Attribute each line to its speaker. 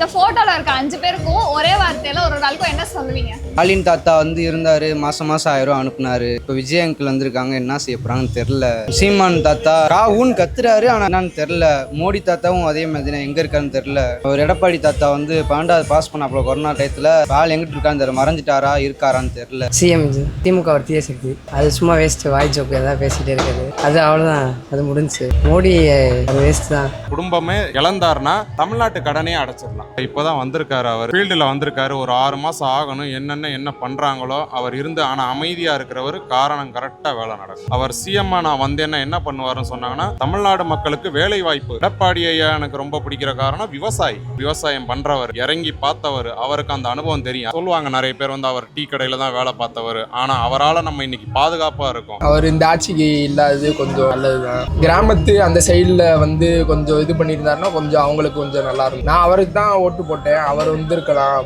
Speaker 1: இந்த போட்டோல இருக்க 5 பேருக்கும் ஒரே வார்த்தையில ஒரு ஆளுக்கும் என்ன சொல்லுவீங்க?
Speaker 2: ஸ்டாலின் தாத்தா வந்து இருந்தாரு, மாசம் 1000 அனுப்புனாரு. இப்போ விஜய் அங்கிள் வந்திருக்காங்க, என்ன செய்ய போறாங்கன்னு தெரியல. சீமான் தாத்தா ஊன்னு கத்துறாரு, ஆனா என்னன்னு தெரியல. மோடி தாத்தாவும் அதே மாதிரி தான், எங்க இருக்காருன்னு தெரியல. ஒரு எடப்பாடி தாத்தா வந்து 12வது பாஸ் பண்ணாப்புல கொரோனா டயத்துல, ஆள் எங்கிட்டு இருக்கான்னு தெரியல, மறைஞ்சிட்டாரா இருக்காரான்னு தெரியல.
Speaker 3: சிஎம் திமுக ஒரு தீய சக்தி, அது சும்மா வேஸ்ட், வாய் ஜோக்கு ஏதாவது பேசிட்டே இருக்குது, அது அவ்வளோதான், அது முடிஞ்சு. மோடி அது வேஸ்ட் தான்.
Speaker 4: குடும்பமே இழந்தாருன்னா தமிழ்நாட்டு கடனே அடைச்சிடலாம். இப்போதான் வந்திருக்காரு, அவர் ஃபீல்டில் வந்திருக்காரு, ஒரு 6 மாதம் ஆகணும். என்ன பண்ணுறாங்களோ அவர் இருந்து, ஆனால் அமைதியாக இருக்கிறவர், காரணம் கரெக்டாக வேலை நடக்கும். அவர் சிஎம்மா நான் வந்தேன்னா என்ன பண்ணுவாருன்னு சொன்னாங்கன்னா, தமிழ்நாடு மக்களுக்கு வேலை வாய்ப்பு. எடப்பாடி ஐயா எனக்கு ரொம்ப பிடிக்கிற காரணம் விவசாயம் பண்ணுறவர், இறங்கி பார்த்தவர், அவருக்கு அந்த அனுபவம் தெரியும். சொல்லுவாங்க நிறைய பேர் வந்து அவர் டீ கடையில் தான் வேலை பார்த்தவர், ஆனால் அவரால் நம்ம இன்னைக்கு பாதுகாப்பாக இருக்கும்.
Speaker 5: அவர் இந்த ஆட்சிக்கு இல்லாதது கொஞ்சம் நல்லதுதான். கிராமத்து அந்த சைடில் வந்து கொஞ்சம் இது பண்ணியிருந்தாருன்னா கொஞ்சம் அவங்களுக்கு கொஞ்சம் நல்லா இருக்கும். நான் அவருக்கு தான் ஓட்டு போட்டேன், அவர் வந்திருக்கலாம்,